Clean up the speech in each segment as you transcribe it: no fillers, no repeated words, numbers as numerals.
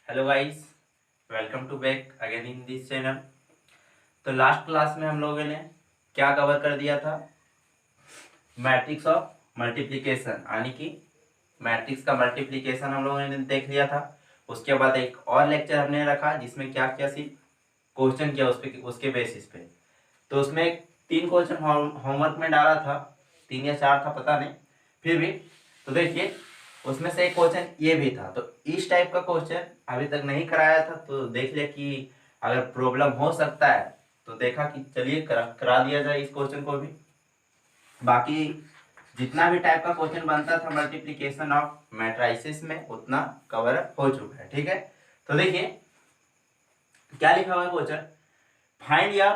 Hello guys, welcome to back again in this channel. तो last class में हम लोगों ने क्या कवर कर दिया था? मैट्रिक्स ऑफ मल्टीप्लिकेशन, यानी कि मैट्रिक्स का मल्टीप्लिकेशन हम लोगों ने देख लिया था। उसके बाद एक और लेक्चर हमने रखा जिसमें क्या क्या सी क्वेश्चन किया उसके बेसिस पे। तो उसमें 3 क्वेश्चन होमवर्क में डाला था, 3 या 4 था पता नहीं, फिर भी। तो देखिए, उसमें से एक क्वेश्चन ये भी था। तो इस टाइप का क्वेश्चन अभी तक नहीं कराया था, तो देख लिया कि अगर प्रॉब्लम हो सकता है तो देखा कि चलिए करा दिया जाए इस क्वेश्चन को भी। बाकी जितना भी टाइप का क्वेश्चन बनता था मल्टीप्लिकेशन ऑफ मैट्राइसिस में, उतना कवर हो चुका है। ठीक है, तो देखिए क्या लिखा हुआ है क्वेश्चन। फाइंड या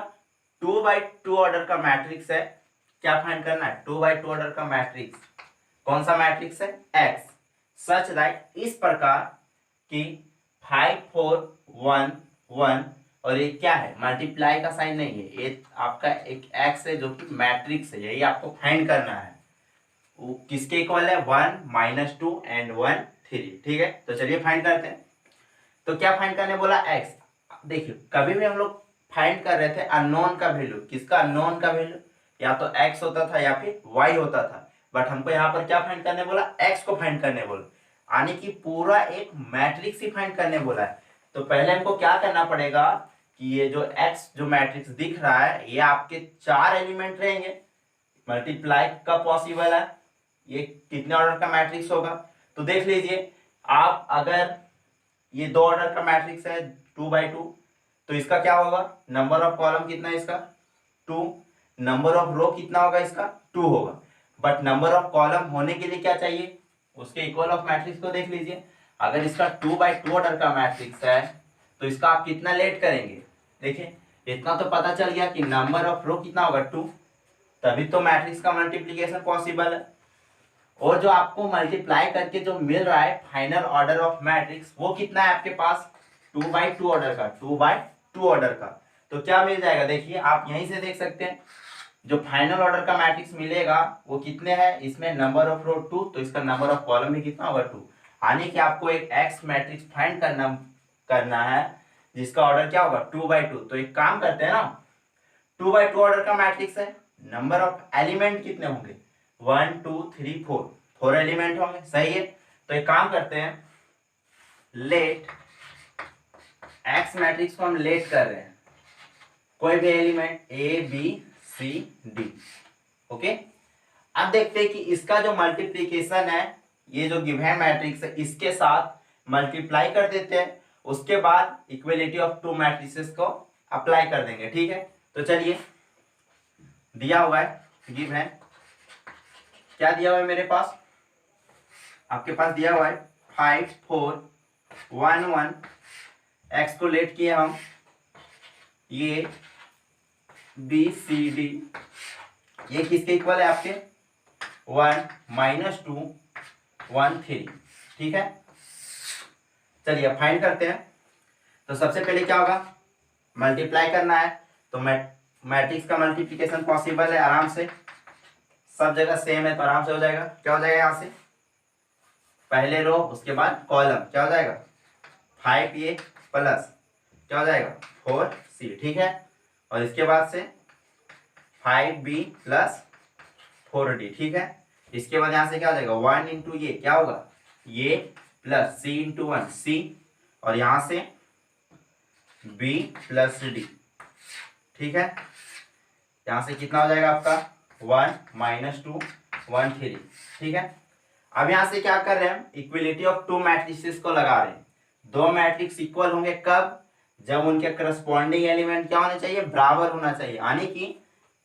2x2 ऑर्डर का मैट्रिक्स है। क्या फाइंड करना है? 2x2 ऑर्डर का मैट्रिक्स। कौन सा मैट्रिक्स है? एक्स। सच दैट, इस प्रकार कि 5 4 1 1, और ये क्या है? मल्टीप्लाई का साइन नहीं है, ये आपका एक एक्स है जो कि मैट्रिक्स है। यही आपको फाइंड करना है। वो किसके इक्वल है? 1 -2 एंड 1 3। ठीक है, तो चलिए फाइंड करते हैं। तो क्या फाइंड करने बोला? एक्स। देखिए, कभी भी हम लोग फाइंड कर रहे थे अननोन का वैल्यू। किसका अननोन का वैल्यू? या तो एक्स होता था या फिर वाई होता था। बट हमको यहाँ पर क्या फाइंड करने बोला? एक्स को फाइंड करने बोला, यानी कि पूरा एक मैट्रिक्स ही फाइंड करने बोला है। तो पहले हमको क्या करना पड़ेगा कि ये जो एक्स जो मैट्रिक्स दिख रहा है, ये आपके 4 एलिमेंट रहेंगे। मल्टीप्लाई कब पॉसिबल है? ये कितने ऑर्डर का मैट्रिक्स होगा? तो देख लीजिए आप, अगर ये 2 ऑर्डर का मैट्रिक्स है 2x2, तो इसका क्या होगा? नंबर ऑफ कॉलम कितना है इसका? 2। नंबर ऑफ रो कितना होगा इसका? 2 होगा। बट नंबर ऑफ कॉलम होने के लिए क्या चाहिए? उसके इक्वल ऑफ मैट्रिक्स को देख लीजिए। अगर इसका 2x2 ऑर्डर का मैट्रिक्स है तो इसका आप कितना लेट करेंगे? देखिए, इतना तो पता चल गया कि नंबर ऑफ रो कितना होगा? 2। तभी तो मैट्रिक्स का मल्टीप्लीकेशन पॉसिबल है। और जो आपको मल्टीप्लाई करके जो मिल रहा है फाइनल ऑर्डर ऑफ मैट्रिक्स, वो कितना है आपके पास? 2x2 ऑर्डर का, 2x2 ऑर्डर का। तो क्या मिल जाएगा? देखिए, आप यहीं से देख सकते हैं जो फाइनल ऑर्डर का मैट्रिक्स मिलेगा वो कितने हैं? इसमें नंबर ऑफ रो 2, तो इसका नंबर ऑफ कॉलम भी कितना होगा? 2। यानी कि आपको एक एक्स मैट्रिक्स फाइंड करना है जिसका ऑर्डर क्या होगा? 2x2। तो एक काम करते हैं ना, 2x2 ऑर्डर का मैट्रिक्स है, नंबर ऑफ एलिमेंट कितने होंगे? 1 2 3 4, 4 एलिमेंट होंगे। सही है, तो एक काम करते हैं, लेट एक्स मैट्रिक्स को हम लेट कर रहे हैं, कोई भी element A B C D. Okay, अब देखते हैं कि इसका जो मल्टीप्लीकेशन है, ये जो गिवन मैट्रिक्स है इसके साथ मल्टीप्लाई कर देते हैं। उसके बाद इक्वलिटी ऑफ 2 मैट्रिसेस को अप्लाई कर देंगे। ठीक है, तो चलिए, दिया हुआ है गिवन, क्या दिया हुआ है मेरे पास? आपके पास दिया हुआ है 5 4 1 1। एक्स को लेट किए हम, ये बी सी डी, ये किसके इक्वल है आपके? 1 -2 1 3। ठीक है, चलिए अब फाइंड करते हैं। तो सबसे पहले क्या होगा? मल्टीप्लाई करना है। तो मैट्रिक्स का मल्टीप्लिकेशन पॉसिबल है आराम से, सब जगह सेम है तो आराम से हो जाएगा। क्या हो जाएगा? यहां से पहले रो, उसके बाद कॉलम, क्या हो जाएगा? 5a प्लस क्या हो जाएगा? 4c। ठीक है, और इसके बाद से 5b प्लस 4d। ठीक है, इसके बाद यहां से क्या हो जाएगा? 1 इंटू ये क्या होगा? ये प्लस c इंटू 1 c, और यहां से b प्लस d। ठीक है, यहां से कितना हो जाएगा आपका? 1 -2 1 3। ठीक है, अब यहां से क्या कर रहे हैं? इक्वलिटी ऑफ 2 मैट्रिसेस को लगा रहे हैं। 2 मैट्रिक्स इक्वल होंगे कब? जब उनके करस्पॉन्डिंग एलिमेंट क्या होने चाहिए? बराबर होना चाहिए। यानी कि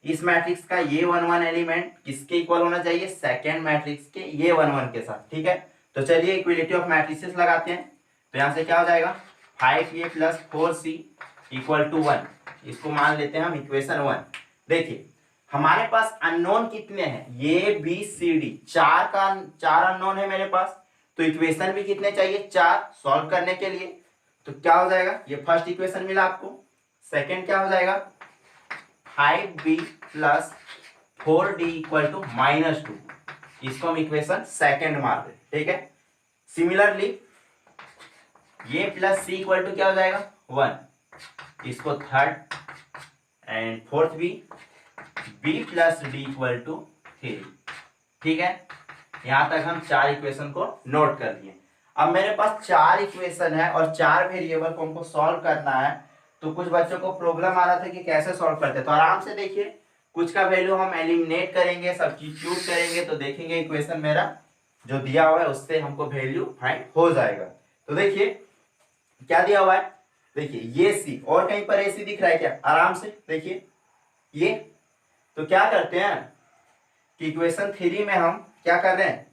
इस मैट्रिक्स का ये 1 1 एलिमेंट किसके इक्वल होना चाहिए? सेकेंड मैट्रिक्स के ये 1 1 के साथ। ठीक है, तो चलिए इक्वलिटी ऑफ मैट्रिसेस लगाते हैं। तो यहां से क्या हो जाएगा? 5a plus 4c equal to 1। इसको मान लेते हैं हम इक्वेशन 1। देखिए, हमारे पास अननोन कितने हैं? ये बी सी डी, 4 अननोन है मेरे पास। तो इक्वेशन भी कितने चाहिए? 4 सॉल्व करने के लिए। तो क्या हो जाएगा? ये फर्स्ट इक्वेशन मिला आपको। सेकंड क्या हो जाएगा? 5b plus 4d equal to -2। इसको हम इक्वेशन सेकंड मान रहे। ठीक है, सिमिलरली ये प्लस सी इक्वल टू क्या हो जाएगा 1, इसको third and fourth B plus D equal to 3। ठीक है, यहां तक हम 4 इक्वेशन को नोट कर लिए। अब मेरे पास 4 इक्वेशन है और 4 वेरिएबल को हमको सॉल्व करना है। तो कुछ बच्चों को प्रॉब्लम आ रहा था कि कैसे सॉल्व करते हैं, तो आराम से देखिए, कुछ का वैल्यू हम एलिमिनेट करेंगे, सब्स्टिट्यूट करेंगे, तो देखेंगे इक्वेशन मेरा जो दिया हुआ है उससे हमको वैल्यू फाइंड हो जाएगा। तो देखिए क्या दिया हुआ है, देखिए ये सी, और कहीं पर ए सी दिख रहा है क्या, आराम से देखिए ये। तो क्या करते हैं कि इक्वेशन 3 में हम क्या कर रहे हैं,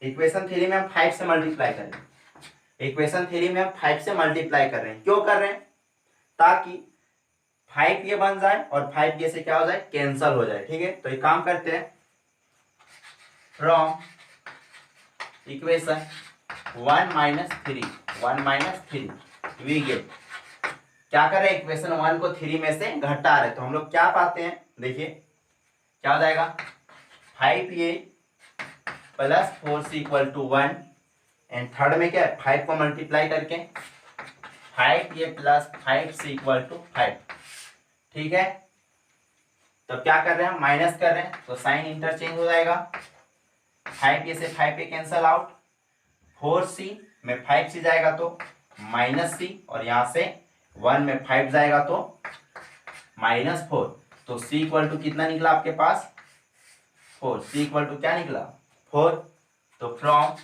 इक्वेशन 3 में हम 5 से मल्टीप्लाई कर रहे हैं। इक्वेशन 3 में हम 5 से मल्टीप्लाई कर रहे हैं, क्यों कर रहे हैं, ताकि 5 ये बन जाए और 5 ये से क्या हो जाए, कैंसल हो जाए। ठीक है, तो एक काम करते हैं, from equation 1 minus 3 we get, क्या कर रहे हैं, इक्वेशन 1 को 3 में से घटा रहे, तो हम लोग क्या पाते हैं, देखिए क्या हो जाएगा, 5a plus 4c equal to 1, and third में क्या है, 5 को मल्टीप्लाई करके 5a plus 5c equal to 5। ठीक है, तो क्या कर रहे हैं हम, माइनस कर रहे हैं, तो साइन इंटरचेंज हो जाएगा, 5a से 5a कैंसल आउट, 4c में 5c जाएगा तो माइनस c, और यहां से 1 में 5 जाएगा तो -4, तो c इक्वल टू कितना निकला आपके पास 4, c इक्वल टू क्या निकला 4। तो फ्रॉम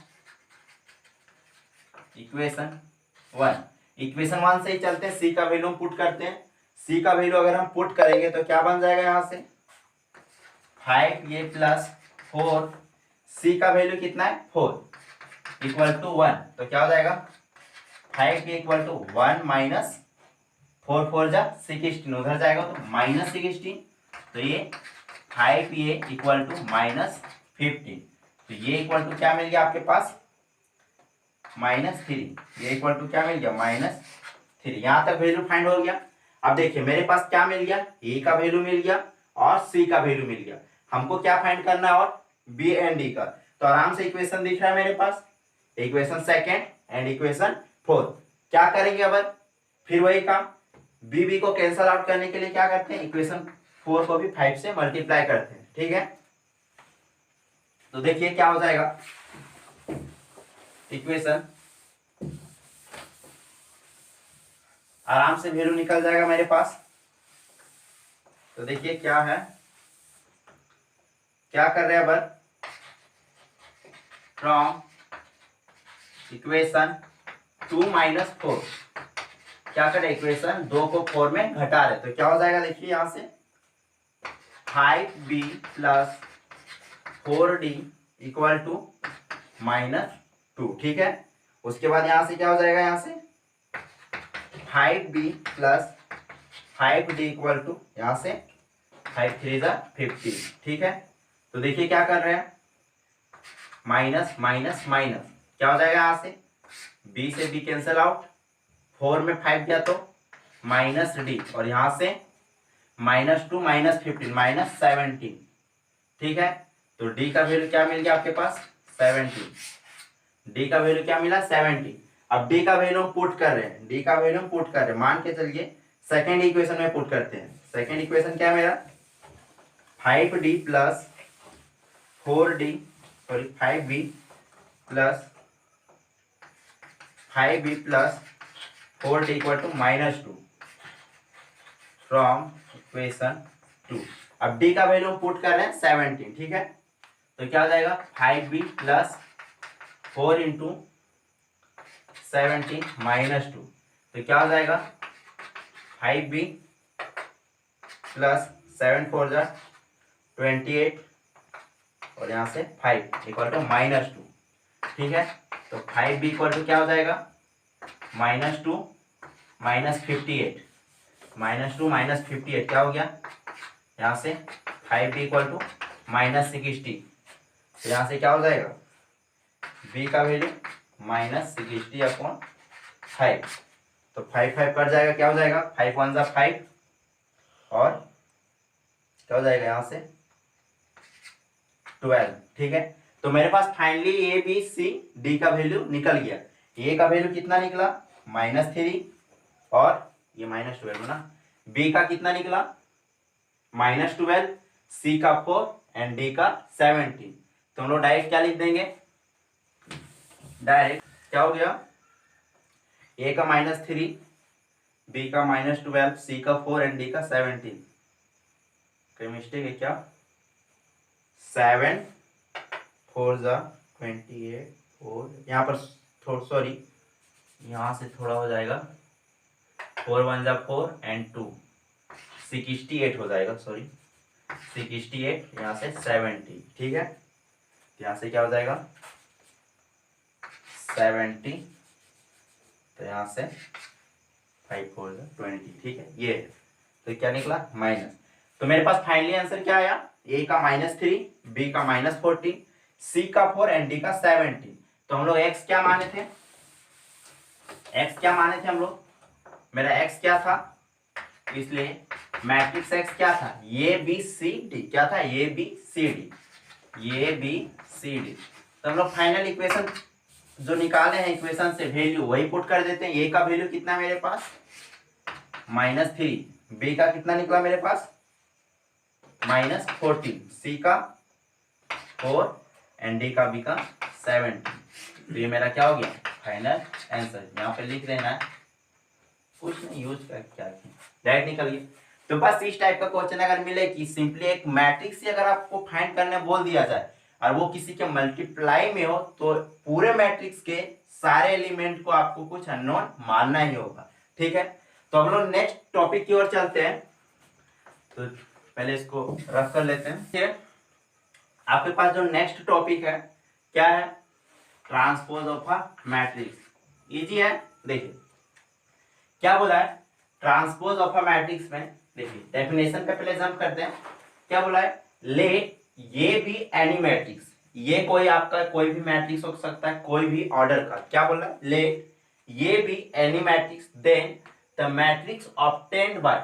इक्वेशन 1 से ही चलते हैं, c का वैल्यू पुट करते हैं। c का वैल्यू अगर हम पुट करेंगे तो क्या बन जाएगा, यहां से 5a प्लस 4, c का वैल्यू कितना है 4 इक्वल टू 1, तो क्या हो जाएगा 5a इक्वल टू 1 माइनस 4 4 जा 16, उधर जाएगा तो -16, तो ये 5a इक्वल टू -15, तो ये इक्वल टू क्या मिल गया आपके पास -3, ये इक्वल टू क्या मिल गया -3। यहां तक वैल्यू फाइंड हो गया। अब देखिए मेरे पास क्या मिल गया, a का वैल्यू मिल गया और c का वैल्यू मिल गया, हमको क्या फाइंड करना है, और b एंड d का। तो आराम से इक्वेशन दिख रहा है मेरे पास, इक्वेशन सेकेंड एंड इक्वेशन 4। क्या करेंगे अब, फिर वही काम, b को कैंसल आउट करने के लिए क्या करते हैं, इक्वेशन 4 को भी 5 से मल्टीप्लाई करते हैं। ठीक है, तो देखिए क्या हो जाएगा, इक्वेशन आराम से वैल्यू निकल जाएगा मेरे पास। तो देखिए क्या है, क्या कर रहे हैं अब, फ्रॉम इक्वेशन 2 माइनस 4, क्या करें, इक्वेशन 2 को 4 में घटा रहे, तो क्या हो जाएगा, देखिए यहां से 5b plus 4d equal to -2। ठीक है, उसके बाद यहां से क्या हो जाएगा, यहां से 5b plus 5d equal to, यहां से 5 3 15। ठीक है, तो देखिए क्या कर रहे हैं, माइनस माइनस माइनस, क्या हो जाएगा, यहां से b से b कैंसल आउट, 4 में 5 गया तो -d, और यहां से -2 -15 -17। ठीक है, तो d का वैल्यू क्या मिल गया आपके पास 17, d का वैल्यू क्या मिला 17। अब d का वैल्यू पुट कर रहे हैं, d का वैल्यू पुट कर रहे हैं, मान के चलिए सेकेंड इक्वेशन में पुट करते हैं। सेकेंड इक्वेशन क्या है मेरा, 5d plus 4d, sorry 5b plus 4d equal to -2 from equation 2। अब d का वैल्यू पुट कर रहे हैं 17। ठीक है, तो क्या हो जाएगा 5b प्लस 4 इंटू 17 -2, तो क्या हो जाएगा 5b प्लस 7 4 जा 28, और यहाँ से 5 इक्वल टू -2। ठीक है, तो 5b इक्वल टू क्या हो जाएगा -2 -58, -2 -58 क्या हो गया, यहाँ से 5b इक्वल टू -60, तो यहाँ से क्या हो जाएगा b का वैल्यू -60 अपॉन 5, तो 5 5 कट जाएगा, क्या हो जाएगा 5 1 जा 5, और क्या हो जाएगा यहाँ से 12। ठीक है, तो मेरे पास finally A B C D का वैल्यू निकल गया। ए का वैल्यू कितना निकला -3 और ये -12 ना। बी का कितना निकला -12, सी का 4 एंड डी का 17। तो हम लोग डायरेक्ट क्या लिख देंगे, डायरेक्ट क्या हो गया, ए का -3, बी का -12, सी का 4 एंड डी का 17। कोई मिस्टेक है क्या, 7 4 जा 28, 4 यहाँ पर सॉरी यहाँ से थोड़ा हो जाएगा, 4 1 जा 4 एंड 2 68 हो जाएगा, सॉरी 68, यहाँ से 70, ठीक है। यहाँ से क्या हो जाएगा 70, तो यहाँ से 5 4 जा 20, ठीक है। ये तो क्या निकला माइनस। तो मेरे पास फाइनली आंसर क्या आया, ए का -3, बी का -14, सी का 4 एंड डी का 17। तो हम लोग एक्स क्या माने थे, एक्स क्या माने थे हम लोग, मेरा एक्स क्या था, इसलिए मैट्रिक्स एक्स क्या था, ए बी सी डी, क्या था A B C D, A B C D. तो हम लोग फाइनल इक्वेशन जो निकाले हैं इक्वेशन से वैल्यू वही पुट कर देते हैं। ए का वैल्यू कितना मेरे पास -3, बी का कितना निकला मेरे पास -14, सी का 4 एंड डी का बी का 17। तो ये मेरा क्या हो गया फाइनल आंसर। यहाँ पे लिख देना है, कुछ नहीं यूज कर क्या डायरेक्ट निकल गया। तो बस इस टाइप का क्वेश्चन अगर मिले कि सिंपली एक मैट्रिक्स से अगर आपको फाइंड करने बोल दिया जाए और वो किसी के मल्टीप्लाई में हो, तो पूरे मैट्रिक्स के सारे एलिमेंट को आपको कुछ अननोन मानना ही होगा, ठीक है। तो हम लोग नेक्स्ट टॉपिक की ओर चलते हैं। तो पहले इसको रफ कर लेते हैं, ठीक है। आपके पास जो नेक्स्ट टॉपिक है क्या है, transpose of a matrix. Easy है, देखिए क्या बोला है ट्रांसपोज ऑफ अ मैट्रिक्स में। देखिए डेफिनेशन पे पहले जंप करते हैं। क्या बोला है, लेट ये भी एनी मैट्रिक्स, ये कोई आपका कोई भी मैट्रिक्स हो सकता है, कोई भी ऑर्डर का। क्या बोला, लेट ये भी any matrix then the matrix obtained by,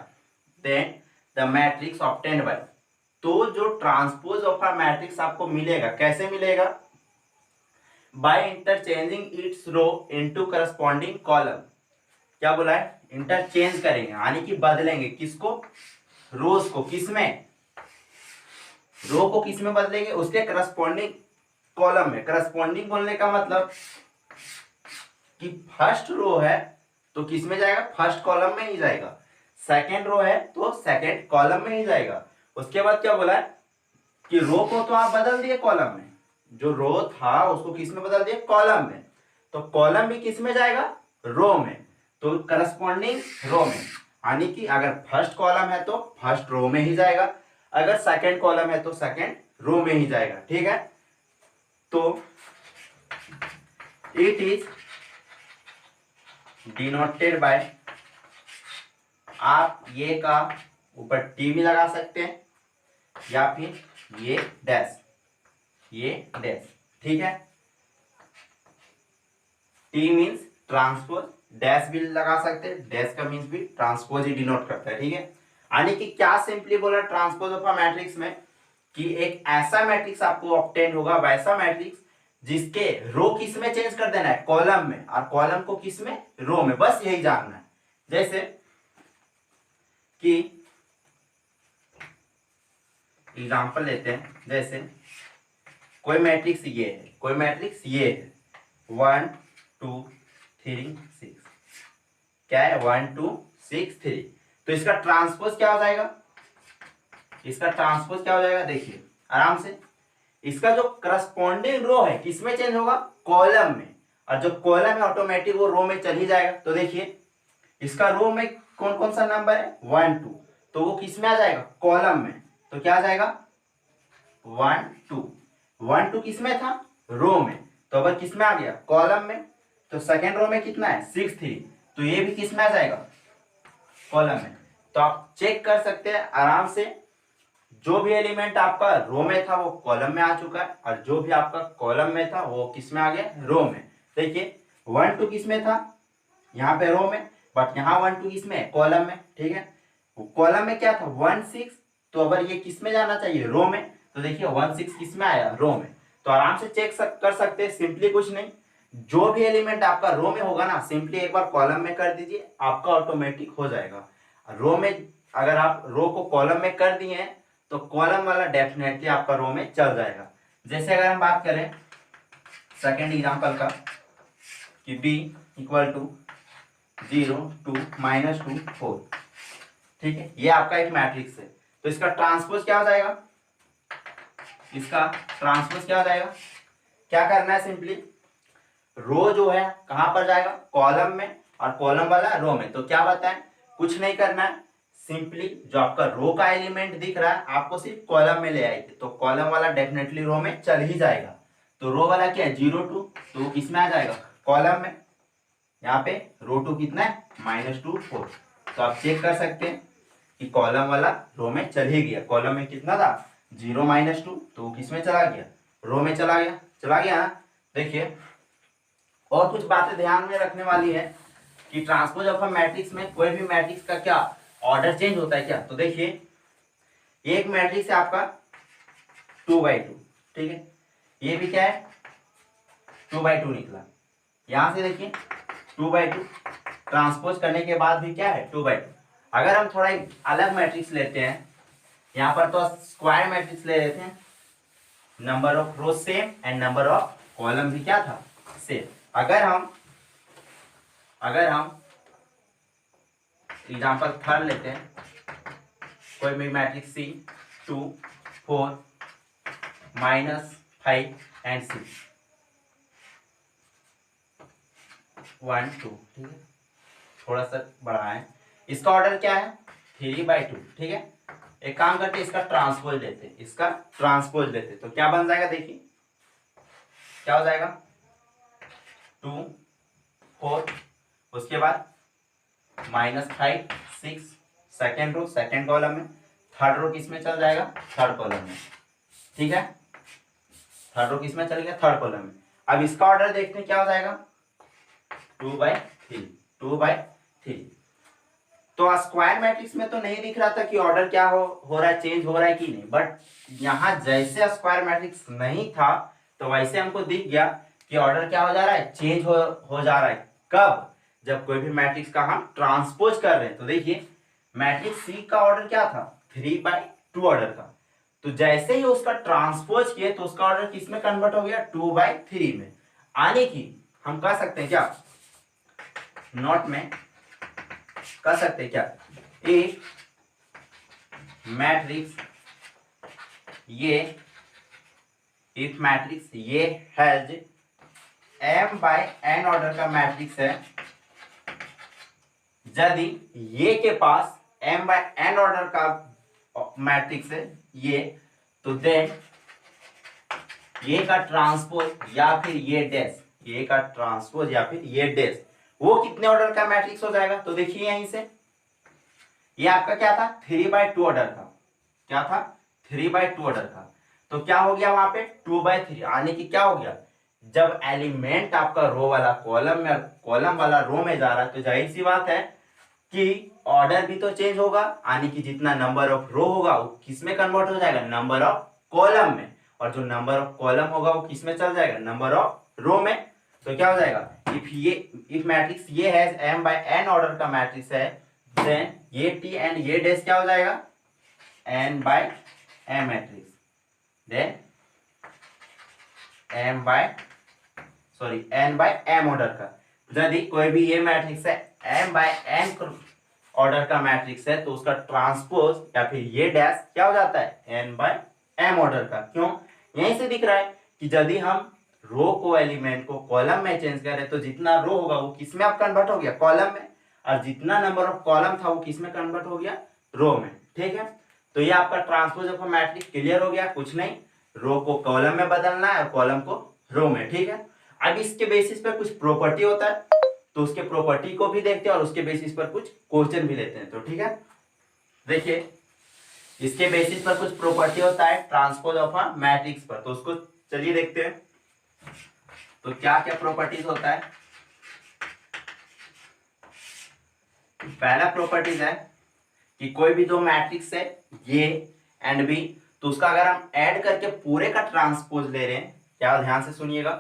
then the matrix obtained by. तो जो ट्रांसपोज ऑफ अ मैट्रिक्स आपको मिलेगा, कैसे मिलेगा, by interchanging its row into corresponding column. क्या बोला है, इंटरचेंज करेंगे यानी कि बदलेंगे किसको, रोज को, किसमें, रो को किसमें बदलेंगे, उसके करस्पॉन्डिंग कॉलम में। करस्पॉन्डिंग बोलने का मतलब कि फर्स्ट रो है तो किसमें जाएगा, फर्स्ट कॉलम में ही जाएगा। सेकंड रो है तो सेकंड कॉलम में ही जाएगा। उसके बाद क्या बोला है कि रो को तो आप बदल दिए कॉलम में, जो रो था उसको किसमें बदल दिए, कॉलम में। तो कॉलम भी किसमें जाएगा, रो में, तो करस्पॉन्डिंग रो में। यानी कि अगर फर्स्ट कॉलम है तो फर्स्ट रो में ही जाएगा, अगर सेकंड कॉलम है तो सेकंड रो में ही जाएगा, ठीक है। तो इट इज डिनोटेड बाय, आप ये का ऊपर टी भी लगा सकते हैं या फिर ये डैश, ये डैश, ठीक है। टी मीन्स ट्रांसपोज, डैश भी लगा सकते हैं, डैश का मीन्स भी ट्रांसपोज ही डिनोट करता है, ठीक है। यानी कि क्या सिंपली बोला ट्रांसपोज ऑफ अ मैट्रिक्स में कि एक ऐसा मैट्रिक्स आपको ऑब्टेन होगा, वैसा मैट्रिक्स जिसके रो किस में चेंज कर देना है, कॉलम में, और कॉलम को किस में, रो में। बस यही जानना है। जैसे कि एग्जांपल लेते हैं, जैसे कोई मैट्रिक्स ये है, कोई मैट्रिक्स ये है, 1 2 3 6, क्या है 1 2 6 3। तो इसका ट्रांसपोज क्या हो जाएगा, इसका ट्रांसपोज क्या हो जाएगा, देखिए आराम से। इसका जो करस्पॉन्डिंग रो है किसमें चेंज होगा, कॉलम में, और जो कॉलम है ऑटोमेटिक वो रो में चल ही जाएगा। तो देखिए इसका रो में कौन कौन सा नंबर है, 1 2, तो वो किसमें आ जाएगा, कॉलम में। तो क्या आ जाएगा 1 2, 1 2 किसमें था, रो में, तो अब किसमें आ गया, कॉलम में। तो सेकेंड रो में कितना है 6 3, तो ये भी किसमें आ जाएगा, कॉलम में। तो आप चेक कर सकते हैं आराम से, जो भी एलिमेंट आपका रो में था वो कॉलम में आ चुका है, और जो भी आपका कॉलम में था वो किस में आ गया, रो में। देखिए 1 2 किस में था, यहाँ पे रो में, बट यहाँ 1 2 किस में, कॉलम में, ठीक है। कॉलम में क्या था 1 6, तो अगर ये किस में जाना चाहिए, रो में। तो देखिए 1 6 किस में आया, रो में। तो आराम से चेक कर सकते हैं, सिंपली कुछ नहीं, जो भी एलिमेंट आपका रो में होगा ना, सिंपली एक बार कॉलम में कर दीजिए, आपका ऑटोमेटिक हो जाएगा। रो में अगर आप रो को कॉलम में कर दिए हैं तो कॉलम वाला डेफिनेटली आपका रो में चल जाएगा। जैसे अगर हम बात करें सेकेंड एग्जांपल का कि b इक्वल टू 0 2 -2 4, ठीक है, ये आपका एक मैट्रिक्स है। तो इसका ट्रांसपोज क्या हो जाएगा, इसका ट्रांसपोज क्या हो जाएगा, क्या करना है, सिंपली रो जो है कहां पर जाएगा, कॉलम में, और कॉलम वाला रो में। तो क्या बताएं, कुछ नहीं करना है, सिंपली जो आपका रो का एलिमेंट दिख रहा है आपको सिर्फ कॉलम में ले आएगी, तो कॉलम वाला डेफिनेटली रो में चल ही जाएगा। तो रो वाला क्या है 0 2, तो किसमें आ जाएगा, कॉलम में। यहाँ पे रो 2 कितना है -2 4, तो आप चेक कर सकते हैं कि कॉलम वाला रो में चल ही गया। कॉलम में कितना था 0 -2, तो किसमें चला गया, रो में चला गया, चला गया ना। देखिए और कुछ बातें ध्यान में रखने वाली है कि ट्रांसपोज ऑफ अ मैट्रिक्स में कोई भी मैट्रिक्स का क्या ऑर्डर चेंज होता है क्या। तो देखिए एक मैट्रिक्स है आपका 2/2, ठीक है, ये भी क्या है 2/2 निकला। यहां से देखिए 2/2 ट्रांसपोज करने के बाद भी क्या है 2/2। अगर हम थोड़ा एक अलग मैट्रिक्स लेते हैं, यहाँ पर तो स्क्वायर मैट्रिक्स ले लेते हैं, number of row same and number of column भी क्या था सेम। अगर हम एग्जांपल थर्ड लेते हैं, कोई भी मैट्रिक्स C 2 4 -5 एंड 6 1 2, ठीक है, थोड़ा सा बड़ा है। इसका ऑर्डर क्या है 3/2, ठीक है। एक काम करते हैं, इसका ट्रांसपोज लेते हैं, इसका ट्रांसपोज लेते हैं, तो क्या बन जाएगा, देखिए क्या हो जाएगा 2 4, उसके बाद -5 6, सेकेंड रो सेकेंड कॉलम में, थर्ड रो किस में चल जाएगा, थर्ड कॉलम में, ठीक है, थर्ड रो किस में चल गया, थर्ड कॉलम में। अब इसका ऑर्डर देखते हैं क्या हो जाएगा 2/3 2/3। तो स्क्वायर मैट्रिक्स में तो नहीं दिख रहा था कि ऑर्डर क्या हो रहा है, चेंज हो रहा है कि नहीं, बट यहाँ जैसे स्क्वायर मैट्रिक्स नहीं था तो वैसे हमको दिख गया कि ऑर्डर क्या हो जा रहा है, चेंज हो जा रहा है। कब, जब कोई भी मैट्रिक्स का हम ट्रांसपोज कर रहे हैं। तो देखिए मैट्रिक्स सी का ऑर्डर क्या था 3/2 ऑर्डर का, तो जैसे ही उसका ट्रांसपोज किए तो उसका ऑर्डर किस में कन्वर्ट हो गया 2/3 में। आने की हम कह सकते हैं क्या, नोट में कर सकते क्या, ए मैट्रिक्स ये इफ मैट्रिक्स ये हैज m/n ऑर्डर का मैट्रिक्स है, यदि ये के पास m/n ऑर्डर का मैट्रिक्स है ये, तो देन ये का ट्रांसपोज या फिर ये डैश, ये का ट्रांसपोज या फिर ये डैश, वो कितने ऑर्डर का मैट्रिक्स हो जाएगा। तो देखिए यहीं से ये आपका क्या था 3/2 ऑर्डर का, क्या था 3/2 ऑर्डर का, तो क्या हो गया वहां पे 2/3 आने की क्या हो गया, जब एलिमेंट आपका रो वाला कॉलम में, कॉलम वाला रो में जा रहा है तो जाहिर सी बात है कि ऑर्डर भी तो चेंज होगा, आने की जितना नंबर ऑफ रो होगा वो किस में कन्वर्ट हो जाएगा, नंबर ऑफ कॉलम में, और जो नंबर ऑफ कॉलम होगा वो किस में चल जाएगा, नंबर ऑफ रो में। तो क्या हो जाएगा, इफ मैट्रिक्स ये है m/n ऑर्डर का मैट्रिक्स है, देन ये t एंड ये डैश क्या हो जाएगा n/m matrix, then n/m order का। यदि कोई भी ये मैट्रिक्स है m/n ऑर्डर का मैट्रिक्स है तो उसका ट्रांसपोज या फिर ये डैश क्या हो जाता है n/m ऑर्डर का। क्यों, यहीं से दिख रहा है कि यदि हम रो को एलिमेंट को कॉलम में चेंज करें तो जितना रो होगा वो किस में अब कन्वर्ट हो गया, कॉलम में, और जितना नंबर ऑफ कॉलम था वो किस में कन्वर्ट हो गया, रो में, ठीक है। तो ये आपका ट्रांसपोज ऑफ मैट्रिक्स क्लियर हो गया, कुछ नहीं, रो को कॉलम में बदलना है और कॉलम को रो में, ठीक है। अब इसके बेसिस पर कुछ प्रॉपर्टी होता है तो उसके प्रॉपर्टी को भी देखते हैं और उसके बेसिस पर कुछ क्वेश्चन भी लेते हैं, तो ठीक है। देखिए इसके बेसिस पर कुछ प्रॉपर्टी होता है ट्रांसपोज ऑफ अ मैट्रिक्स पर, तो उसको चलिए देखते हैं। तो क्या क्या प्रॉपर्टीज होता है, पहला प्रॉपर्टीज है कि कोई भी दो मैट्रिक्स है ये एंड बी, तो उसका अगर हम ऐड करके पूरे का ट्रांसपोज ले रहे हैं, क्या ध्यान से सुनिएगा,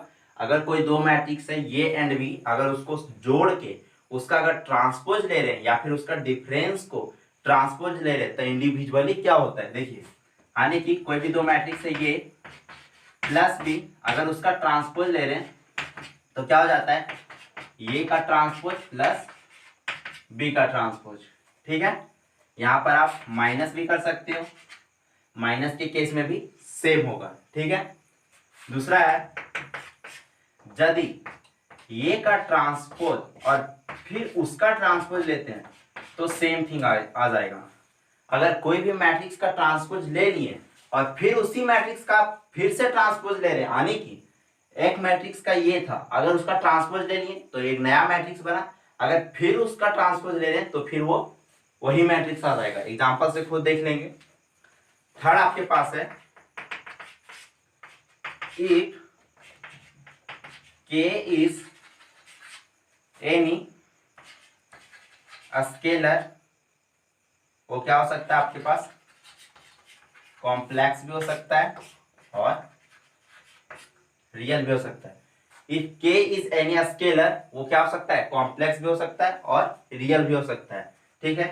अगर कोई दो मैट्रिक्स है ये एंड बी, अगर उसको जोड़ के उसका अगर ट्रांसपोज ले रहे हैं या फिर उसका डिफरेंस को ट्रांसपोज ले रहे हैं तो इंडिविजुअली क्या होता है, देखिए यानी कि कोई भी दो मैट्रिक्स है ये प्लस बी, अगर उसका ट्रांसपोज ले रहे हैं तो क्या हो जाता है, ये का ट्रांसपोज प्लस बी का ट्रांसपोज। ठीक है, यहां पर आप माइनस भी कर सकते हो, माइनस के केस में भी सेम होगा। ठीक है, दूसरा है यदि ये का ट्रांसपोज और फिर उसका ट्रांसपोज लेते हैं तो सेम थिंग आ जाएगा। अगर कोई भी मैट्रिक्स का ट्रांसपोज ले लिए और फिर उसी मैट्रिक्स का फिर से ट्रांसपोज ले रहे हैं, यानी कि एक मैट्रिक्स का ये था, अगर उसका ट्रांसपोज ले लिए तो एक नया मैट्रिक्स बना, अगर फिर उसका ट्रांसपोज ले रहे हैं तो फिर वो वही मैट्रिक्स आ जाएगा। एग्जांपल से खुद देख लेंगे। थर्ड आपके पास है if k is any scalar, वो क्या हो सकता है आपके पास, कॉम्प्लेक्स भी हो सकता है और रियल भी हो सकता है। If k is any scalar, वो क्या हो सकता है, कॉम्प्लेक्स भी हो सकता है और रियल भी हो सकता है। ठीक है,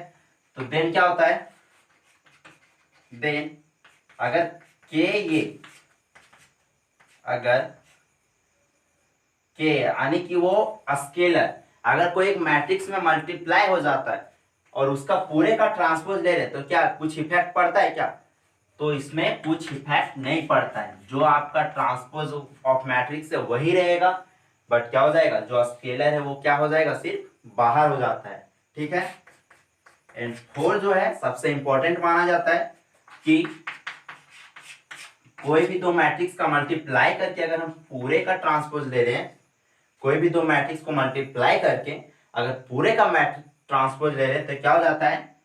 तो देन क्या होता है, देन अगर k ये अगर k यानी कि वो स्केलर अगर कोई एक मैट्रिक्स में मल्टीप्लाई हो जाता है और उसका पूरे का ट्रांसपोज ले रहे तो क्या कुछ इफेक्ट पड़ता है क्या, तो इसमें कुछ इफेक्ट नहीं पड़ता है। जो आपका ट्रांसपोज ऑफ मैट्रिक्स है वही रहेगा, बट क्या हो जाएगा, जो स्केलर है वो क्या हो जाएगा, सिर्फ बाहर हो जाता है। ठीक है, एंड फोर जो है सबसे इंपॉर्टेंट माना जाता है कि कोई भी दो मैट्रिक्स का मल्टीप्लाई करके अगर हम पूरे का ट्रांसपोज ले रहे हैं, कोई भी दो मैट्रिक्स को मल्टीप्लाई करके अगर पूरे का मैट्रिक्स ट्रांसपोज ले रहे हैं तो क्या हो जाता है,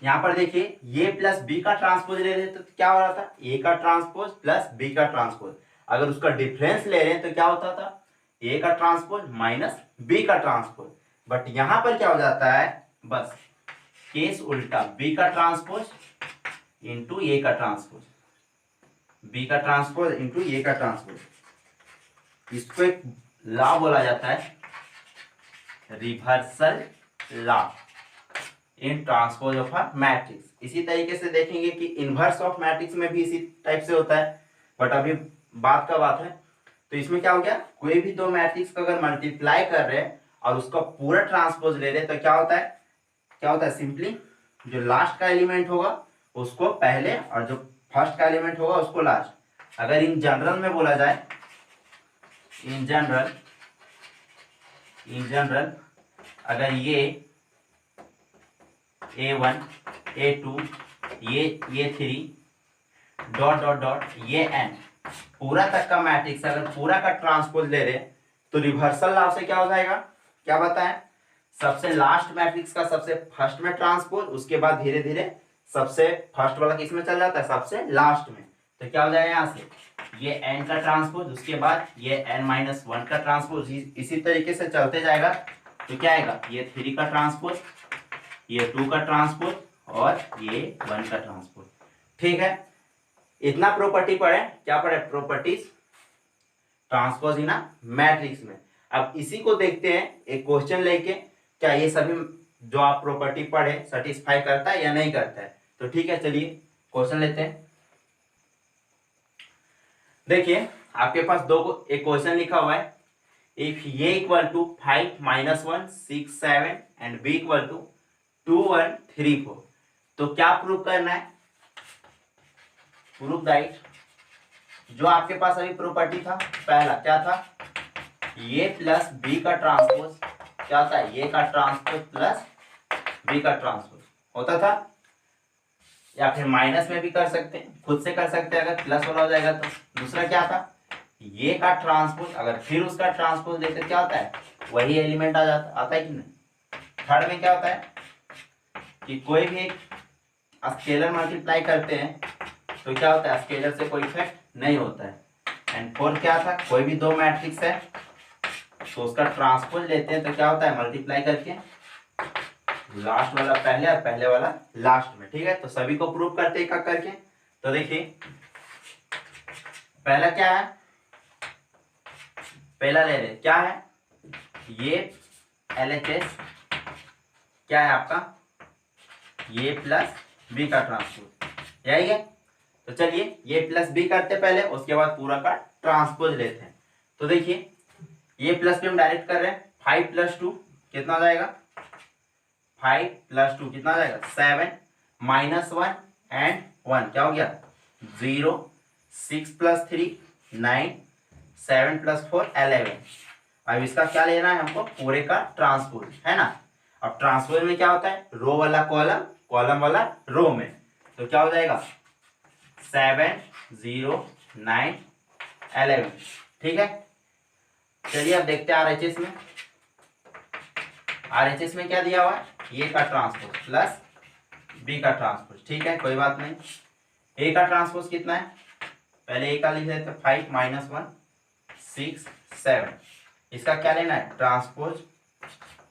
यहां पर देखिए ये प्लस बी का ट्रांसपोज ले रहे हैं तो क्या हो रहा था, ए का ट्रांसपोज प्लस बी का ट्रांसपोज। अगर उसका डिफरेंस ले रहे हैं तो क्या होता था, ए का ट्रांसपोज माइनस बी का ट्रांसपोज। बट यहां पर क्या हो जाता है, बस केस उल्टा, बी का ट्रांसपोज इंटू ए का ट्रांसपोज, बी का ट्रांसपोज इंटू ए का ट्रांसपोज। इसको एक लॉ बोला जाता है, reversal law in transpose of a matrix. इसी तरीके से देखेंगे कि इनवर्स ऑफ मैट्रिक्स में भी इसी टाइप से होता है, बट अभी बात का बात है। तो इसमें क्या हो गया, कोई भी दो मैट्रिक्स को अगर मल्टीप्लाई कर रहे हैं और उसका पूरा ट्रांसपोज ले रहे हैं तो क्या होता है, क्या होता है, सिंपली जो लास्ट का एलिमेंट होगा उसको पहले और जो फर्स्ट का एलिमेंट होगा उसको लास्ट। अगर इन जनरल में बोला जाए, इन जनरल अगर ये A1 A2 ये 3 डॉट डॉट डॉट ये n पूरा तक का मैट्रिक्स अगर पूरा का ट्रांसपोज ले रहे तो रिवर्सल लॉ से क्या हो जाएगा, क्या बताएं, सबसे लास्ट मैट्रिक्स का सबसे फर्स्ट में ट्रांसपोज, उसके बाद धीरे धीरे सबसे फर्स्ट वाला किस में चल जाता है, सबसे लास्ट में। तो क्या हो जाएगा, यहाँ से ये n का ट्रांसपोज, उसके बाद ये n-1 का ट्रांसपोज, इसी तरीके से चलते जाएगा। तो क्या आएगा, ये 3 का ट्रांसपोज, ये 2 का ट्रांसपोज और ये 1 का ट्रांसपोज। ठीक है, इतना प्रॉपर्टी पढ़े, क्या पढ़े, प्रॉपर्टीज ट्रांसपोज इन मैट्रिक्स में। अब इसी को देखते हैं एक क्वेश्चन लेके, क्या ये सभी जो आप प्रॉपर्टी पढ़े सेटिस्फाई करता है या नहीं करता है। तो ठीक है, चलिए क्वेश्चन लेते हैं। देखिए आपके पास एक क्वेश्चन लिखा हुआ है, इफ ये equal to 5 - 1 6 7 and B equal to 2 1 3 4। तो क्या प्रूव करना है, प्रूव दैट जो आपके पास अभी प्रॉपर्टी था पहला क्या था, ये प्लस बी का ट्रांसपोज क्या होता है, ये का ट्रांसपोज प्लस बी का ट्रांसपोज होता था, या फिर माइनस में भी कर सकते हैं, खुद से कर सकते हैं अगर प्लस वाला हो जाएगा तो। दूसरा क्या था, ये का ट्रांसपोज अगर फिर उसका ट्रांसपोज लेते क्या होता है, वही एलिमेंट आता है कि नहीं। थर्ड में क्या होता है कि कोई भी एक स्केलर मल्टीप्लाई करते हैं तो क्या होता है, स्केलर से कोई इफेक्ट नहीं होता है। एंड फोर्थ क्या था, कोई भी दो मैट्रिक्स है तो उसका ट्रांसपोज लेते हैं तो क्या होता है, मल्टीप्लाई करके लास्ट वाला पहले और पहले वाला लास्ट में। ठीक है, तो सभी को प्रूव करते एक करके। तो देखिए पहला क्या है, पहला ले रहे क्या है, ये LHS क्या है आपका, ये प्लस बी का ट्रांसपोज, यही है। तो चलिए ये प्लस बी करते पहले, उसके बाद पूरा का ट्रांसपोज लेते हैं। तो देखिए ये प्लस बी हम डायरेक्ट कर रहे हैं, 5 + 2 कितना हो जाएगा, 5 + 2 कितना हो जाएगा, 7 -1 एंड 1 क्या हो गया 0, 6 + 3 9, 7 + 4 11। अब इसका क्या लेना है हमको, पूरे का ट्रांसपोज है ना। अब ट्रांसपोज में क्या होता है, रो वाला कॉलम, कॉलम वाला रो में, तो क्या हो जाएगा 7 0 9 11, ठीक है। चलिए अब देखते हैं RHS में, RHS में क्या दिया हुआ है, ए का ट्रांसपोज प्लस बी का ट्रांसपोज, ठीक है कोई बात नहीं। ए का ट्रांसपोज कितना है, पहले ए का लिख देते हैं, 5 -1 6 7, इसका क्या लेना है ट्रांसपोज,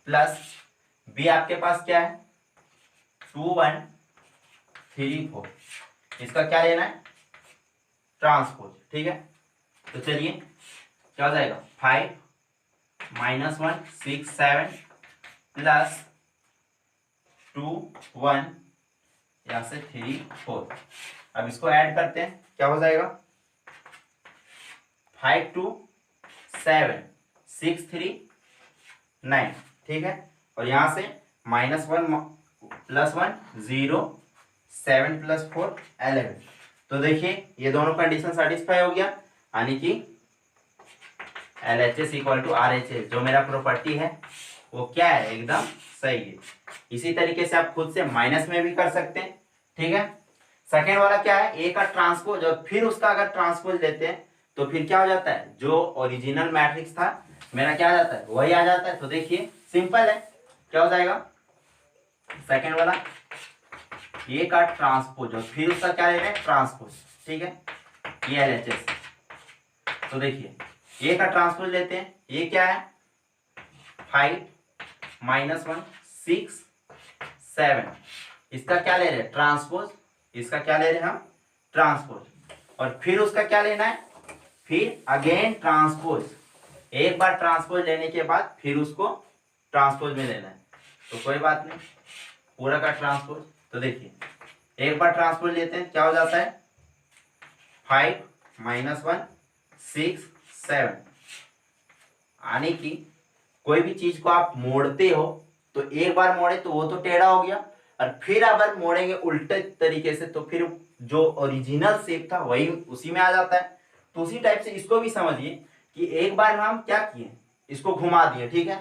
प्लस बी आपके पास क्या है 2 1 3 4, इसका क्या लेना है ट्रांसपोज, ठीक है। तो चलिए क्या हो जाएगा 5 -1 6 7 प्लस 2 1 यहाँ से 3 4। अब इसको ऐड करते हैं, क्या हो जाएगा 5 2 7 6 3 9, ठीक है। और यहाँ से -1 +1 0, 7 + 4 11। तो देखिए ये दोनों कंडीशन सेटिस्फाई हो गया, यानी कि LHS = RHS, जो मेरा प्रॉपर्टी है वो क्या है एकदम सही है। इसी तरीके से आप खुद से माइनस में भी कर सकते हैं, ठीक है। सेकेंड वाला क्या है, ए का ट्रांसपोज और फिर उसका अगर ट्रांसपोज लेते हैं तो फिर क्या हो जाता है, जो ओरिजिनल मैट्रिक्स था मेरा क्या आ जाता है वही आ जाता है। तो देखिए सिंपल है, क्या हो जाएगा सेकेंड वाला ए का ट्रांसपोज और फिर उसका क्या ले रहे हैं ट्रांसपोज, ठीक है, ये LHS। तो देखिए ए का ट्रांसपोज लेते हैं, ये क्या है 5 -1 6 7, इसका क्या ले रहे हैं ट्रांसपोज, इसका क्या ले रहे हैं हम ट्रांसपोज, और फिर उसका क्या लेना है, फिर अगेन ट्रांसपोज, एक बार ट्रांसपोज लेने के बाद फिर उसको ट्रांसपोज में लेना है। तो कोई बात नहीं, पूरा का ट्रांसपोज। तो देखिए एक बार ट्रांसपोज लेते हैं, क्या हो जाता है 5 -1 6 7, यानी कि कोई भी चीज को आप मोड़ते हो तो एक बार मोड़े तो वो तो टेढ़ा हो गया, और फिर अगर मोड़ेंगे उल्टे तरीके से तो फिर जो ओरिजिनल शेप था वही उसी में आ जाता है। तो उसी टाइप से इसको भी समझिए कि एक बार हम क्या किए, इसको घुमा दिए, ठीक है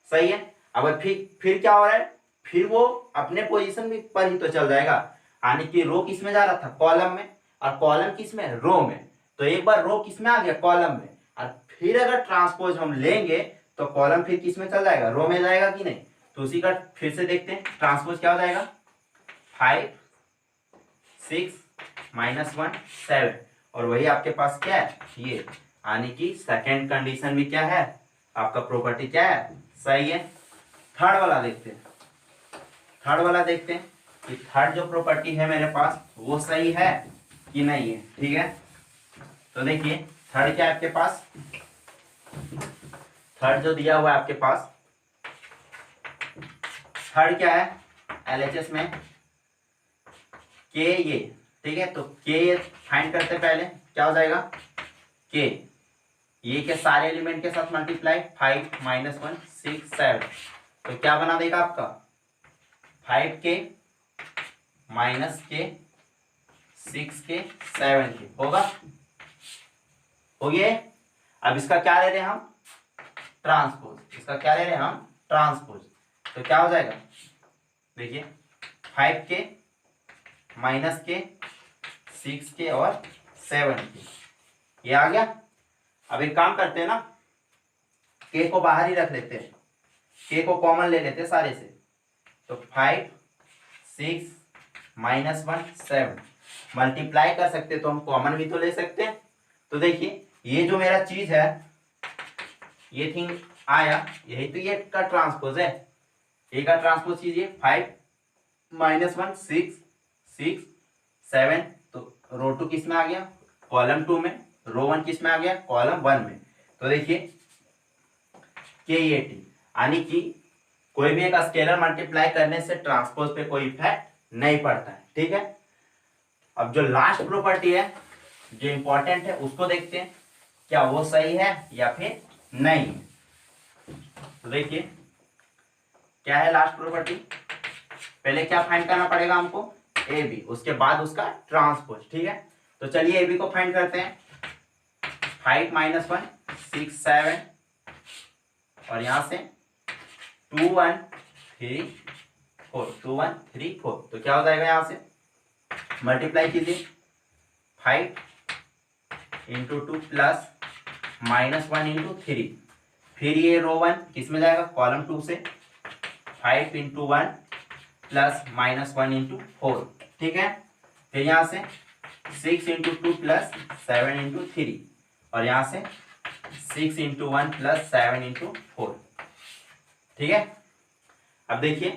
सही है। अब फिर क्या हो रहा है, फिर वो अपने पोजीशन में पर ही तो चल जाएगा, यानी कि रो किस में जा रहा था कॉलम में, और कॉलम किस में रो में। तो एक बार रो किस में आ गया कॉलम में, और फिर अगर ट्रांसपोज हम लेंगे तो कॉलम फिर किस में चल जाएगा रो में जाएगा कि नहीं। तो उसी का फिर से देखते हैं ट्रांसपोज क्या हो जाएगा 5 6 -1 7, और वही आपके पास क्या है ये, यानी कि सेकेंड कंडीशन भी क्या है आपका प्रॉपर्टी क्या है सही है। थर्ड वाला देखते हैं, थर्ड वाला देखते हैं कि थर्ड जो प्रॉपर्टी है मेरे पास वो सही है कि नहीं है, ठीक है। तो देखिए थर्ड क्या है आपके पास, थर्ड जो दिया हुआ है आपके पास, थर्ड क्या है LHS में के ये, ठीक है। तो के फाइंड करते पहले क्या हो जाएगा के ये के सारे एलिमेंट के साथ मल्टीप्लाई 5 -1 6 7, तो क्या बना देगा आपका 5k -k 6k 7k होगा, हो गया। अब इसका क्या ले रहे हैं हम ट्रांसपोज, इसका क्या ले रहे हैं हम ट्रांसपोज, तो क्या हो जाएगा देखिए 5k -k 6k और 7k, ये आ गया। अब एक काम करते हैं ना, k को बाहर ही रख लेते हैं, k को कॉमन ले लेते हैं सारे से, तो 5 6 -1 7 मल्टीप्लाई कर सकते तो हम कॉमन भी तो ले सकते हैं। तो देखिए ये जो मेरा चीज है ये थिंग आया, यही तो ये का ट्रांसपोज है, ए का ट्रांसपोज कीजिए 5 -1 6 6 7, तो रो 2 किस में आ गया कॉलम 2 में, रो 1 किस में आ गया कॉलम 1 में। तो देखिए KET, यानी कि कोई भी एक स्केलर मल्टीप्लाई करने से ट्रांसपोज पे कोई इफेक्ट नहीं पड़ता है, ठीक है। अब जो लास्ट प्रॉपर्टी है जो इंपॉर्टेंट है उसको देखते हैं, क्या वो सही है या फिर नहीं। तो देखिए क्या है लास्ट प्रॉपर्टी, पहले क्या फाइंड करना पड़ेगा हमको, AB, उसके बाद उसका ट्रांसपोज, ठीक है। तो चलिए AB को फाइंड करते हैं। 5 - 1 6 7 और यहां से 2 1 3 4 2 1 3 4, तो क्या हो जाएगा, यहां से मल्टीप्लाई कीजिए 5 इंटू 2 प्लस -1 इंटू 3, फिर ये रो 1 किस में जाएगा, कॉलम 2 से 5 इंटू 1 प्लस -1 इंटू 4, ठीक है। फिर यहाँ से 6 इंटू 2 प्लस 7 इंटू 3 और यहाँ से 6 इंटू 1 प्लस 7 इंटू 4, ठीक है। अब देखिए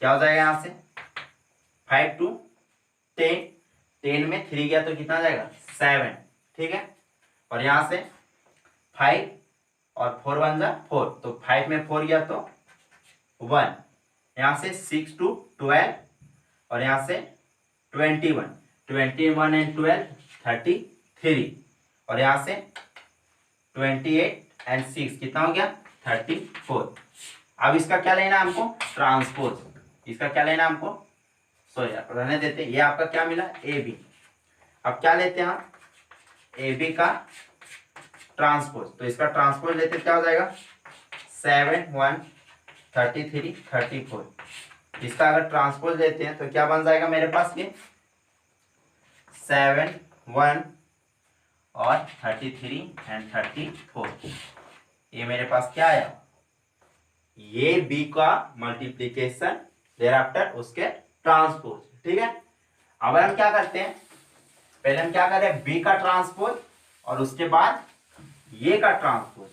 क्या हो जाएगा, यहाँ से 5 to 10, 10 में 3 गया तो कितना जाएगा 7, ठीक है। और यहाँ से 5 और 4 1 जा 4, तो 5 में 4 गया तो 1, यहाँ से 6 to 12 और यहाँ से 21, 21 एंड 12 33 और यहाँ से 28 एंड 6 कितना हो गया 34। अब इसका क्या लेना है हमको, ट्रांसपोज, इसका क्या लेना है हमको, सॉरी रहने देते, ये आपका क्या मिला AB। अब क्या लेते हैं हम, AB का ट्रांसपोज, तो इसका ट्रांसपोज लेते क्या हो जाएगा 7 1 33 34, इसका अगर ट्रांसपोज लेते हैं तो क्या बन जाएगा मेरे पास, ये 7 1 और 33 एंड 34, ये मेरे पास क्या आया, ये B का मल्टीप्लीकेशन देयर आफ्टर उसके ट्रांसपोज, ठीक है। अब हम क्या करते हैं, पहले हम क्या करें, B का ट्रांसपोज और उसके बाद ये का ट्रांसपोज,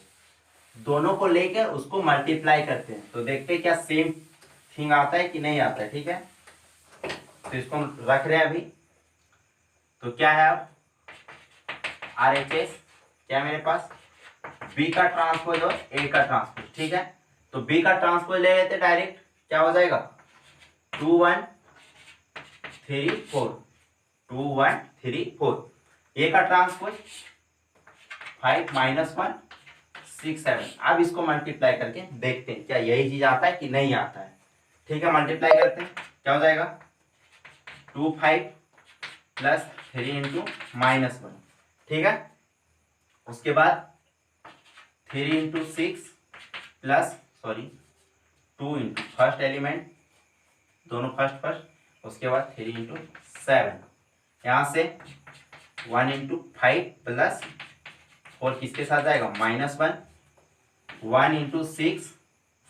दोनों को लेकर उसको मल्टीप्लाई करते हैं, तो देखते हैं क्या सेम थिंग आता है कि नहीं आता है, ठीक है। तो इसको हम रख रहे हैं अभी, तो क्या है अब RHS, क्या मेरे पास B का ट्रांसपोज और A का ट्रांसपोज, ठीक है। तो B का ट्रांसपोज ले लेते डायरेक्ट, क्या हो जाएगा 2 1 3 4 2 1 3 4, A का ट्रांसपोज 5 - 1 6 7। अब इसको मल्टीप्लाई करके देखते हैं क्या यही चीज आता है कि नहीं आता है, ठीक है। मल्टीप्लाई करते हैं, क्या हो जाएगा 2 5 प्लस 3 इंटू -1, ठीक है। उसके बाद 3 into 6 plus 2 into first element, दोनों फर्स्ट, उसके बाद 3 इंटू 7, यहाँ से 1 इंटू 5 प्लस 4 किसके साथ जाएगा -1, 1 into 6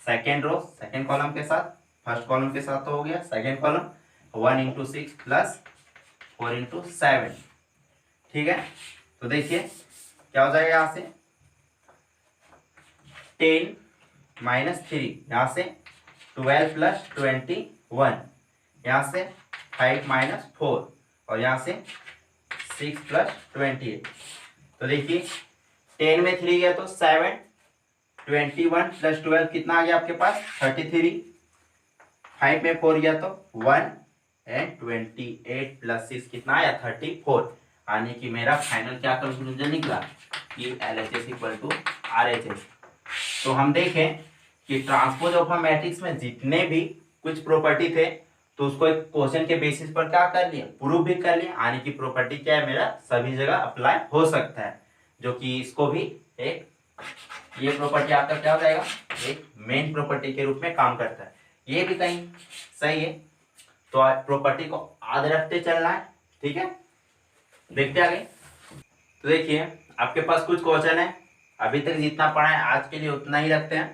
second row second column के साथ, फर्स्ट कॉलम के साथ तो हो गया, second column 1 into 6 plus 4 into 7, ठीक है। तो देखिए क्या हो जाएगा, यहाँ से 10 - 3, यहाँ से 12 प्लस 21, यहाँ से 5 - 4 और यहाँ से 6 प्लस 28, तो देखिए 10 में 3 गया तो 7, 21 प्लस 12 कितना आ गया आपके पास 33, 5 में 4 गया तो 1 एंड 28 प्लस 6 कितना आया 34, यानी कि मेरा फाइनल क्या कंक्लूजन निकला कि LHS इक्वल टू RHS। तो हम देखें कि ट्रांसपोज ऑफ अ मैट्रिक्स में जितने भी कुछ प्रॉपर्टी थे तो उसको एक क्वेश्चन के बेसिस पर क्या कर लिया, प्रूव भी कर लिया, यानी कि प्रॉपर्टी क्या है मेरा सभी जगह अप्लाई हो सकता है, जो कि इसको भी एक ये प्रॉपर्टी आपका क्या हो जाएगा एक मेन प्रॉपर्टी के रूप में काम करता है, ये भी कहीं सही है। तो प्रॉपर्टी को याद रखते चलना है, ठीक है। देखते आगे, तो देखिए आपके पास कुछ क्वेश्चन है, अभी तक जितना पढ़ा है आज के लिए उतना ही रखते हैं,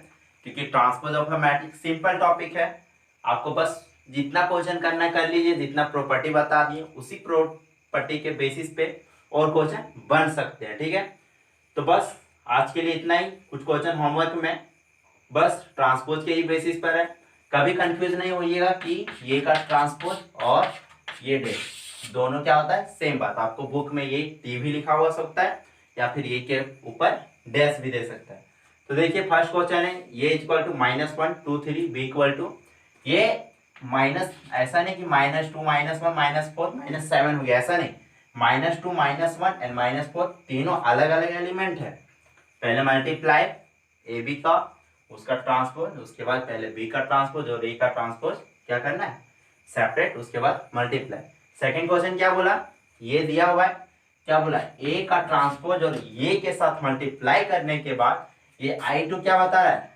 क्योंकि transpose of a matrix simple topic है, आपको बस जितना क्वेश्चन करना है कर लीजिए, जितना प्रॉपर्टी बता दिए उसी प्रॉपर्टी के बेसिस पे और क्वेश्चन बन सकते हैं, ठीक है। तो बस आज के लिए इतना ही, कुछ क्वेश्चन होमवर्क में बस ट्रांसपोज के ही बेसिस पर है, कभी कंफ्यूज नहीं होइएगा कि ये का ट्रांसपोज और ये डे दोनों क्या होता है सेम बात, आपको बुक में ये टी भी लिखा हुआ सकता है या फिर ये के ऊपर डैश भी दे सकता है। तो देखिए फर्स्ट क्वेश्चन है ये equal to -1 2 3 B equal to, ये माइनस ऐसा नहीं कि -2 -1 -4 -7 हो गया, ऐसा नहीं, -2 -1 एंड -4 तीनों अलग अलग एलिमेंट है। पहले मल्टीप्लाई ए बी का उसका ट्रांसपोज, उसके बाद पहले बी का ट्रांसपोज और ए का ट्रांसपोज क्या करना है सेपरेट, उसके बाद मल्टीप्लाई। सेकंड क्वेश्चन क्या बोला, ये दिया हुआ है, क्या बोला ए का ट्रांसपोज और ये के साथ मल्टीप्लाई करने के बाद ये I2 क्या बता रहा है,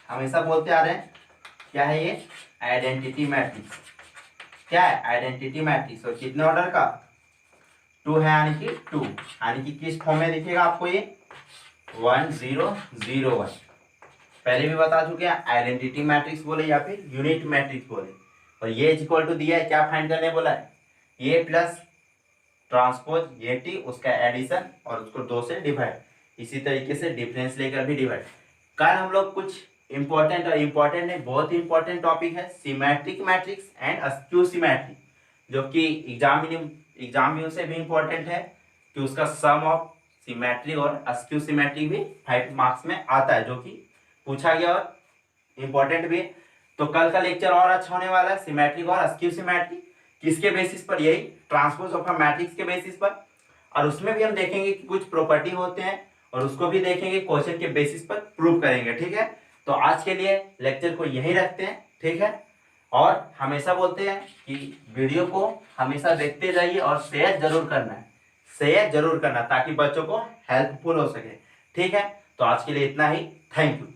हमेशा बोलते आ रहे हैं क्या है ये आइडेंटिटी मैट्रिक्स, क्या है आइडेंटिटी मैट्रिक्स, और कितने ऑर्डर का 2 है, यानी कि 2, यानी कि किस फॉर्म में दिखेगा आपको ये 1 0 0 1। पहले भी बता चुके हैं आइडेंटिटी मैट्रिक्स बोले या फिर यूनिट मैट्रिक्स बोले। और ये इक्वल टू दिया है, क्या फाइंड करने बोला है, ये प्लस ट्रांसपोज ये टी उसका एडिशन और उसको 2 से डिवाइड, इसी तरीके से डिफरेंस लेकर भी डिवाइड। कल हम लोग कुछ इंपॉर्टेंट और इम्पोर्टेंट है, बहुत ही इंपॉर्टेंट टॉपिक है symmetric matrix and askew symmetric, जो कि एग्जाम व्यू से भी इंपॉर्टेंट है कि उसका सम ऑफ सिमेट्री और अस्क्यू सिमेट्री भी 5 मार्क्स में आता है, जो कि पूछा गया और इम्पोर्टेंट भी है। तो कल का लेक्चर और अच्छा होने वाला है सिमेट्रिक और अस्क्यू सिमेट्री, किसके बेसिस पर, यही ट्रांसपोज ऑफ अ मैट्रिक्स के बेसिस पर। और उसमें भी हम देखेंगे कि कुछ प्रॉपर्टी होते हैं और उसको भी देखेंगे, क्वेश्चन के बेसिस पर प्रूव करेंगे, ठीक है। तो आज के लिए लेक्चर को यहीं रखते हैं, ठीक है। और हमेशा बोलते हैं कि वीडियो को हमेशा देखते जाइए और शेयर जरूर करना है, शेयर जरूर करना ताकि बच्चों को हेल्पफुल हो सके, ठीक है। तो आज के लिए इतना ही, थैंक यू।